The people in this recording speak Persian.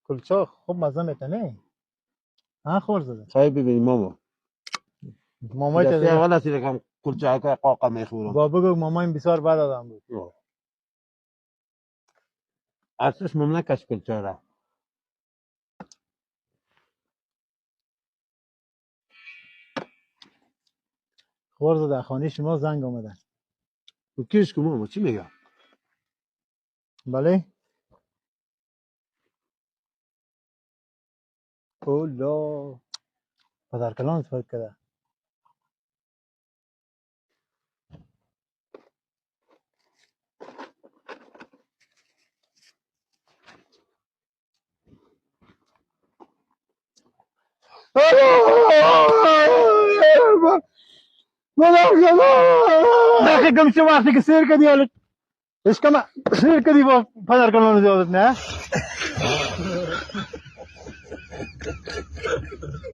کلچه خوب مزه میکنه. ها خور زده خواهی ببینیم ماما مامای دسته تو اول هستی رکم کلچه های قاقا میخورم با بگو مامایم بسیار بد آدم بود. ارزش مملک از کلچه را خور زده خانه شما زنگ آمده. و کیش که ماما چی میگه؟ بله اولا پدر کلان فکر کرده. داخل کم شو وقتی که سیر کردی حالت ايش كما سیر کردی با پدر کلان زیادت نه